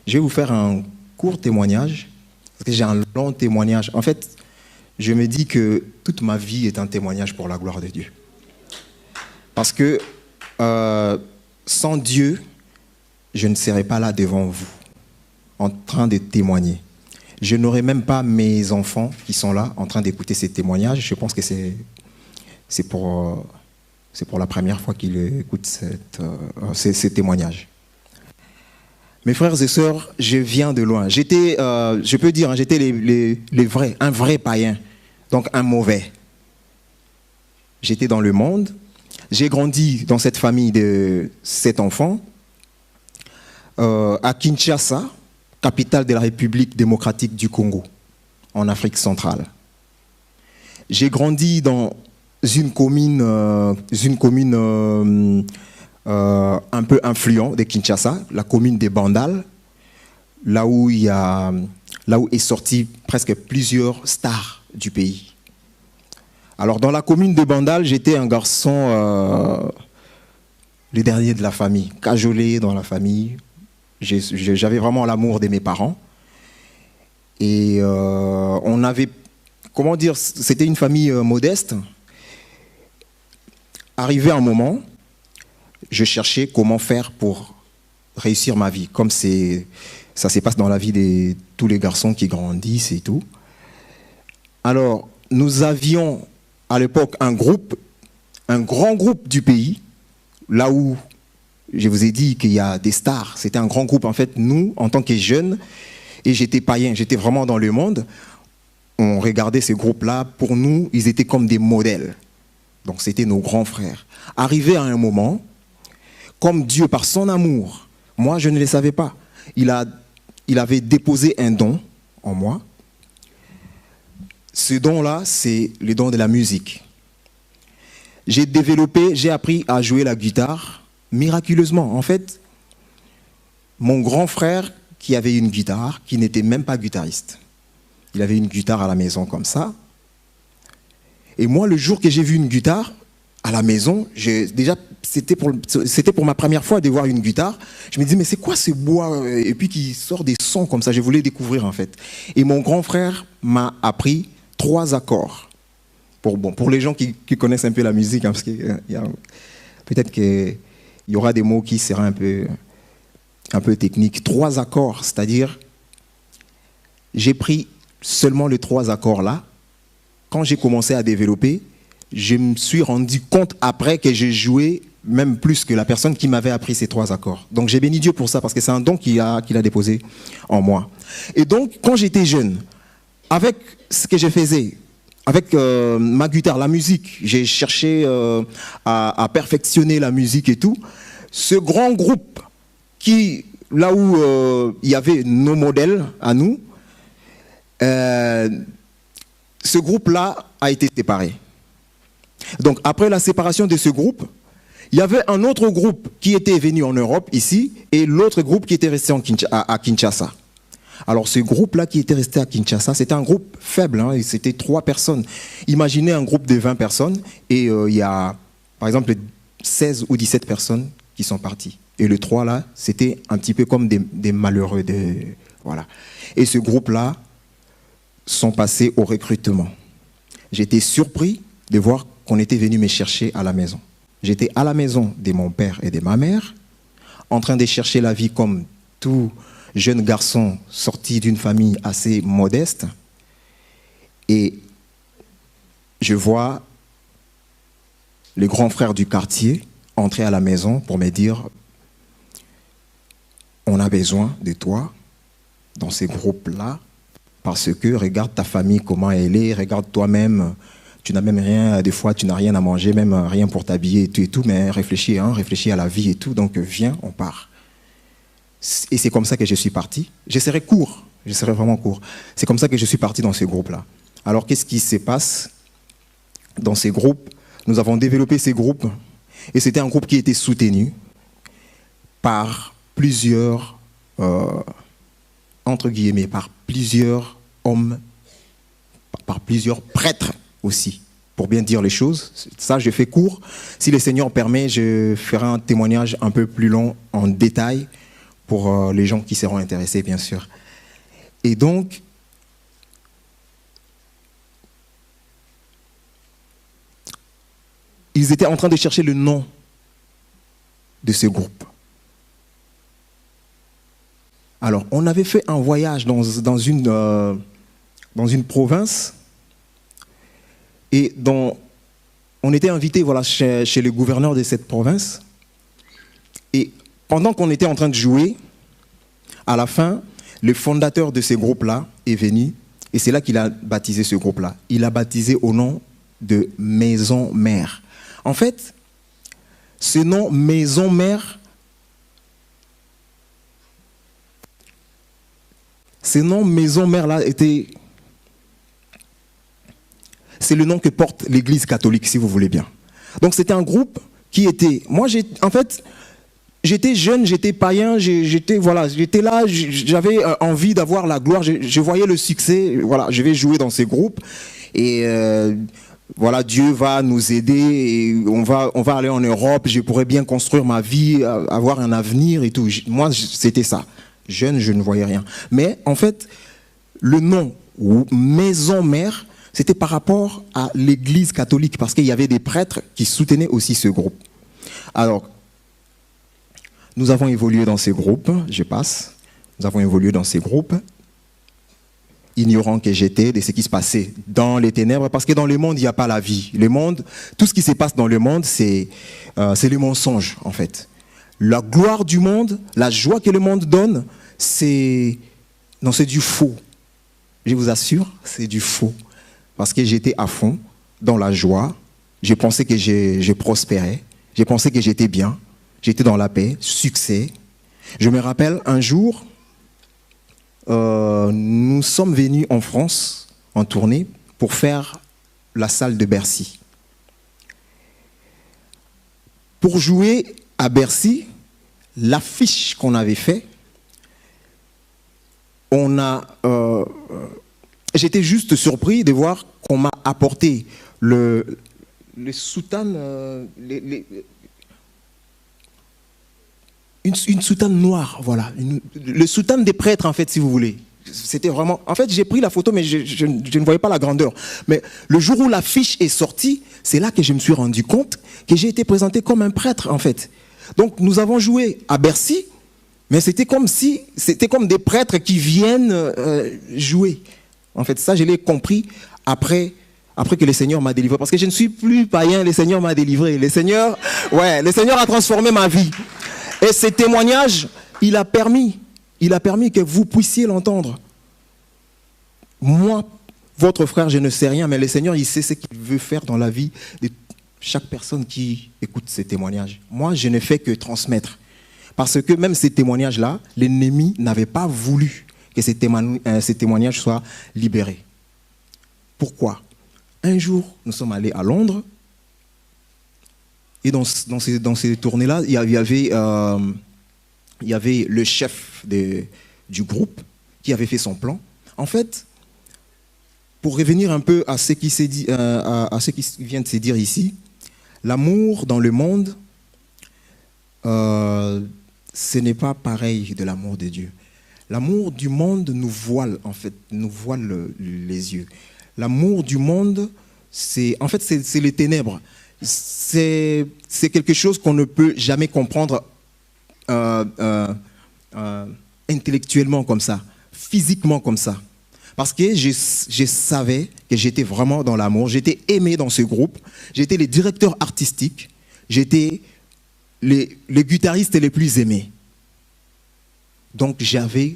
Je vais vous faire un court témoignage, parce que j'ai un long témoignage. En fait, je me dis que toute ma vie est un témoignage pour la gloire de Dieu. Parce que sans Dieu, je ne serais pas là devant vous, en train de témoigner. Je n'aurais même pas mes enfants qui sont là, en train d'écouter ces témoignages. Je pense que c'est pour la première fois qu'ils écoutent ces témoignages. Mes frères et sœurs, je viens de loin. J'étais, je peux dire, j'étais les vrais, un vrai païen, donc un mauvais. J'étais dans le monde. J'ai grandi dans cette famille de 7 enfants, à Kinshasa, capitale de la République démocratique du Congo, en Afrique centrale. J'ai grandi dans une commune un peu influente de Kinshasa, la commune des Bandal, là où est sorti presque plusieurs stars du pays. Alors dans la commune de Bandal, j'étais un garçon, le dernier de la famille, cajolé dans la famille. J'avais vraiment l'amour de mes parents. Et on avait, comment dire, c'était une famille modeste. Arrivé un moment, je cherchais comment faire pour réussir ma vie, comme ça se passe dans la vie de tous les garçons qui grandissent et tout. Alors, nous avions à l'époque un grand groupe du pays, là où je vous ai dit qu'il y a des stars. C'était un grand groupe, en fait, nous, en tant que jeunes, et j'étais païen, j'étais vraiment dans le monde. On regardait ces groupes-là, pour nous, ils étaient comme des modèles. Donc c'était nos grands frères. Arrivé à un moment, comme Dieu, par son amour, moi je ne le savais pas, il avait déposé un don en moi. Ce don-là, c'est le don de la musique. J'ai appris à jouer la guitare miraculeusement. En fait, mon grand frère qui avait une guitare, qui n'était même pas guitariste, il avait une guitare à la maison comme ça. Et moi, le jour que j'ai vu une guitare à la maison, c'était pour ma première fois de voir une guitare. Je me disais, mais c'est quoi ce bois? Et puis qui sort des sons comme ça. Je voulais découvrir en fait. Et mon grand frère m'a appris 3 accords. Pour les gens qui connaissent un peu la musique, hein, parce que peut-être qu'il y aura des mots qui seraient un peu techniques. 3 accords, c'est-à-dire, j'ai pris seulement les 3 accords là. Quand j'ai commencé à développer, je me suis rendu compte après que j'ai joué même plus que la personne qui m'avait appris ces 3 accords. Donc j'ai béni Dieu pour ça, parce que c'est un don qu'il a déposé en moi. Et donc, quand j'étais jeune, avec ce que je faisais, avec ma guitare, la musique, j'ai cherché à perfectionner la musique et tout. Ce grand groupe, là où il y avait nos modèles à nous, ce groupe-là a été séparé. Donc, après la séparation de ce groupe, il y avait un autre groupe qui était venu en Europe, ici, et l'autre groupe qui était resté à Kinshasa. Alors, ce groupe-là qui était resté à Kinshasa, c'était un groupe faible, hein, c'était 3 personnes. Imaginez un groupe de 20 personnes, et il y a, par exemple, 16 ou 17 personnes qui sont parties. Et le 3, là, c'était un petit peu comme des malheureux. Voilà. Et ce groupe-là sont passés au recrutement. J'étais surpris de voir qu'on était venu me chercher à la maison. J'étais à la maison de mon père et de ma mère, en train de chercher la vie comme tout jeune garçon sorti d'une famille assez modeste. Et je vois les grands frères du quartier entrer à la maison pour me dire « On a besoin de toi dans ces groupes-là, parce que regarde ta famille, comment elle est, regarde toi-même, tu n'as même rien, des fois tu n'as rien à manger, même rien pour t'habiller et tout, mais réfléchis à la vie et tout, donc viens, on part. » Et c'est comme ça que je suis parti. Je serai vraiment court. C'est comme ça que je suis parti dans ce groupe-là. Alors qu'est-ce qui se passe dans ces groupes? Nous avons développé ces groupes, et c'était un groupe qui était soutenu par plusieurs, entre guillemets, par plusieurs hommes, par plusieurs prêtres aussi, pour bien dire les choses. Ça, je fais court. Si le Seigneur permet, je ferai un témoignage un peu plus long, en détail, pour les gens qui seront intéressés, bien sûr. Et donc, ils étaient en train de chercher le nom de ce groupe. Alors, on avait fait un voyage dans une province et on était invité voilà, chez le gouverneur de cette province. Et pendant qu'on était en train de jouer, à la fin, le fondateur de ce groupe-là est venu et c'est là qu'il a baptisé ce groupe-là. Il a baptisé au nom de Maison Mère. En fait, ce nom Maison Mère, ce nom Maison Mère là c'est le nom que porte l'Église catholique, si vous voulez bien. Donc c'était un groupe qui était, en fait, j'étais jeune, j'étais païen, j'étais là, j'avais envie d'avoir la gloire, je voyais le succès, voilà, je vais jouer dans ces groupes et voilà, Dieu va nous aider et on va aller en Europe, je pourrais bien construire ma vie, avoir un avenir et tout. Moi, c'était ça. Jeune, je ne voyais rien. Mais en fait, le nom Maison Mère, c'était par rapport à l'Église catholique parce qu'il y avait des prêtres qui soutenaient aussi ce groupe. Alors, nous avons évolué dans ces groupes, nous avons évolué dans ces groupes, ignorant que j'étais de ce qui se passait dans les ténèbres, parce que dans le monde, il n'y a pas la vie. Le monde, tout ce qui se passe dans le monde, c'est le mensonge, en fait. La gloire du monde, la joie que le monde donne, c'est du faux. Je vous assure, c'est du faux. Parce que j'étais à fond dans la joie, je pensais que je prospérais, je pensais que j'étais bien, j'étais dans la paix, succès. Je me rappelle un jour, nous sommes venus en France en tournée pour faire la salle de Bercy. Pour jouer à Bercy, l'affiche qu'on avait fait, j'étais juste surpris de voir qu'on m'a apporté le soutane, une soutane noire, voilà. Le soutane des prêtres, en fait, si vous voulez. C'était vraiment... En fait, j'ai pris la photo, mais je ne voyais pas la grandeur. Mais le jour où l'affiche est sortie, c'est là que je me suis rendu compte que j'ai été présenté comme un prêtre, en fait. Donc, nous avons joué à Bercy, mais c'était comme des prêtres qui viennent jouer. En fait, ça, je l'ai compris après que le Seigneur m'a délivré. Parce que je ne suis plus païen, le Seigneur m'a délivré. Le Seigneur a transformé ma vie. Et ce témoignage, il a permis que vous puissiez l'entendre. Moi, votre frère, je ne sais rien, mais le Seigneur, il sait ce qu'il veut faire dans la vie de chaque personne qui écoute ces témoignages. Moi, je ne fais que transmettre. Parce que même ces témoignages-là, l'ennemi n'avait pas voulu que ces témoignages soient libérés. Pourquoi? Un jour, nous sommes allés à Londres, et dans ces tournées-là, il y avait le chef du groupe qui avait fait son plan. En fait, pour revenir un peu à ce qui vient de se dire ici, l'amour dans le monde, ce n'est pas pareil de l'amour de Dieu. L'amour du monde nous voile, en fait, les yeux. L'amour du monde, c'est les ténèbres. C'est quelque chose qu'on ne peut jamais comprendre intellectuellement comme ça, physiquement comme ça. Parce que je savais que j'étais vraiment dans l'amour, j'étais aimé dans ce groupe, j'étais le directeur artistique, j'étais le guitariste les plus aimés. Donc j'avais